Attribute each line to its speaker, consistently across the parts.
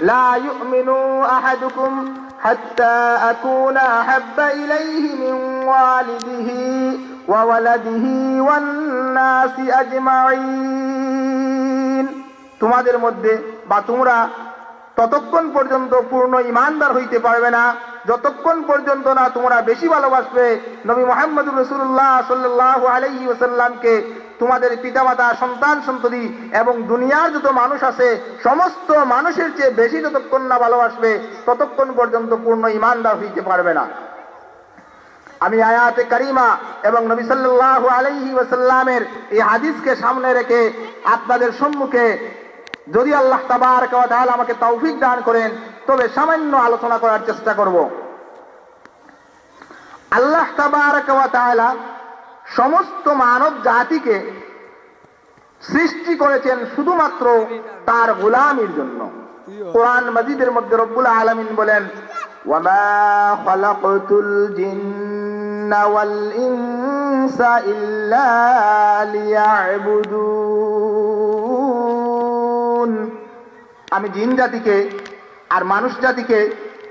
Speaker 1: লা ইউমিনু আহাদুকুম হাত্তা আকুনা আহাব্বা ইলাইহি মিন ওয়ালিদিহি ওয়া ওয়ালাদিহি ওয়ান নাসি আজমাইন। তোমাদের মধ্যে বা তোমরা ততক্ষণ পর্যন্ত পূর্ণ ঈমানদার হইতে পারবে না যতক্ষণ পর্যন্ত না তোমরা বেশি ভালোবাসবে নবী মুহাম্মদুর রাসূলুল্লাহ সাল্লাল্লাহু আলাইহি ওয়াসাল্লামকে, তোমাদের পিতামাতা, সন্তান সন্ততি এবং দুনিয়ার যত মানুষ আছে সমস্ত মানুষের চেয়ে বেশি যতক্ষণ না ভালোবাসবে ততক্ষণ পর্যন্ত পূর্ণ ঈমানদার হইতে পারবে না। আমি আয়াতে কারিমা এবং নবী সাল্লাল্লাহু আলাইহি ওয়াসাল্লামের এই হাদিসকে সামনে রেখে আপনাদের সম্মুখে যদি আল্লাহ তাবারক ওয়া তাআলা আমাকে তৌফিক দান করেন তবে সামান্য আলোচনা করার চেষ্টা করব। আল্লাহ তাবারক ওয়া তাআলা সমস্ত মানব জাতিকে সৃষ্টি করেছেন শুধুমাত্র তার গোলামির জন্য। কোরআন মাজিদের মধ্যে রব্বুল আলামিন বলেন, ওয়ামা খালাকতুল জিন্না ওয়াল ইনসা ইল্লা লিয়া'বুদুন। আমি জিন জাতিকে আর মানুষ জাতিকে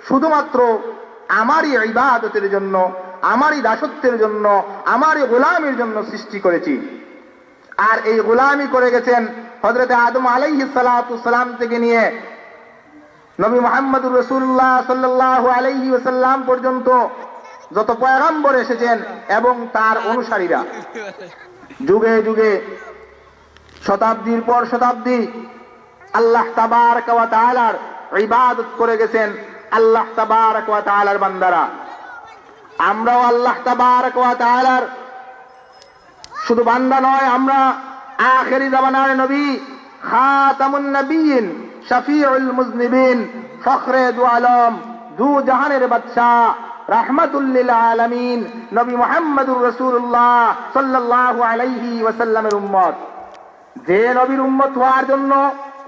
Speaker 1: শুধুমাত্র আমারই ইবাদতের জন্য, আমারই দাসত্বের জন্য, আমারই গোলামির জন্য সৃষ্টি করেছি। আর এই গোলামি করে গেছেন হযরত আদম আলাইহিস সালাতু সালাম থেকে নিয়ে নবী মুহাম্মদুর রাসূলুল্লাহ সাল্লাল্লাহু আলাইহি ওয়াসাল্লাম পর্যন্ত যত পয়গম্বর এসেছেন এবং তার অনুসারীরা যুগে যুগে শতাব্দীর পর শতাব্দী আল্লাহ তাবারক ওয়া তাআলার ইবাদত করে গেছেন আল্লাহ তাবারক ওয়া তাআলার বান্দারা। আমরাও আল্লাহ তাবারক ওয়া তাআলার শুধু বান্দা নয়, আমরা আখিরি জামানার নবী, খাতামুন নবিয়্যিন, শফিউল মুজনিবিন, ফখরে দু আলম, দু জাহানের বাদশা, রাহমাতুল লিল আলামিন নবী মুহাম্মদুর রাসূলুল্লাহ সাল্লাল্লাহু আলাইহি ওয়াসাল্লামের উম্মত। যে নবীর উম্মত হওয়ার জন্য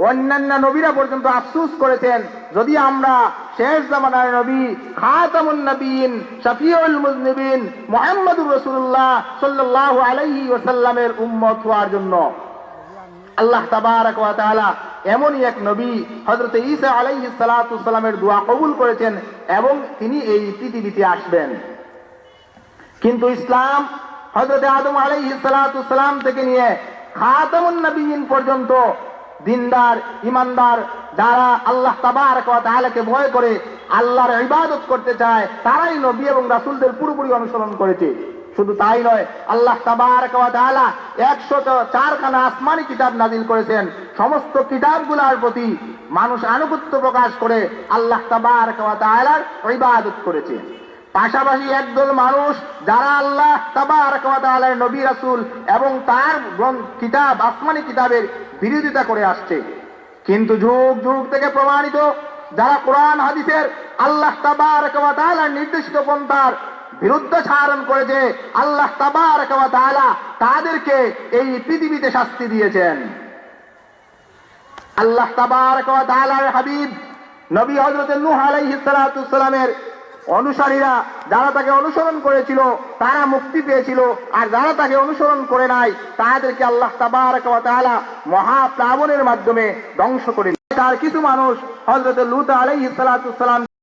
Speaker 1: অন্যান্য নবীরা পর্যন্ত আফসোস করেছেন, যদি আমরা শেষ জামানার নবী, খাতামুন নবিয়্যিন, শফিউল মুজনিবিন মুহাম্মদুর রাসূলুল্লাহ সাল্লাল্লাহু আলাইহি ওয়াসাল্লামের উম্মত হওয়ার জন্য আল্লাহ তাবারক ওয়া তাআলা এমনই এক নবী হযরত ঈসা আলাইহিস সালাতু সালামের দোয়া কবুল করেছেন এবং তিনি এই পৃথিবীতে আসবেন। কিন্তু ইসলাম হযরত আদম আলাইহিস সালাতু সালাম থেকে নিয়ে খাতামুন নবিয়্যিন পর্যন্ত দিনদার, ইমানদার যারা আল্লাহ তাবারক ওয়া তাআলাকে ভয় করে আল্লাহর ইবাদত করতে চায় তারাই নবী এবং রাসূলদের পুরোপুরি অনুসরণ করেছে। শুধু তাই নয়, আল্লাহ তাবারক ওয়া তাআলা 104 খানা আসমানি কিতাব নাজিল করেছেন। সমস্ত কিতাবগুলোর প্রতি মানুষ আনুগত্য প্রকাশ করে আল্লাহ তাবারক ওয়া তাআলার ইবাদত করেছে। পাশাপাশি একদল মানুষ যারা আল্লাহ তাবারক ওয়া তাআলার নবী রাসূল এবং তার কিতাব, আসমানি কিতাবের বিরোধিতা করে আসছে। কিন্তু যুগ যুগ থেকে প্রমাণিত যারা কোরআন হাদিসের আল্লাহ তাবারক ওয়া তাআলার নির্দেশিত পন্থার বিরুদ্ধাচরণ করেছে, আল্লাহ তাবারক ওয়া তাআলা তাদেরকে এই পৃথিবীতে শাস্তি দিয়েছেন। আল্লাহ তাবারক ওয়া তাআলার হাবিব নবী হযরত নূহ আলাইহিস সালাতু সালামের অনুসারীরা যারা তাকে অনুসরণ করেছিল তারা মুক্তি পেয়েছিল, আর যারা তাকে অনুসরণ করে নাই তাদেরকে আল্লাহ তাবারক ওয়া তাআলা মহাপ্লাবনের মাধ্যমে ধ্বংস করে। তার কিছু মানুষ হযরত লূত আলাইহিস সালাতু সালাম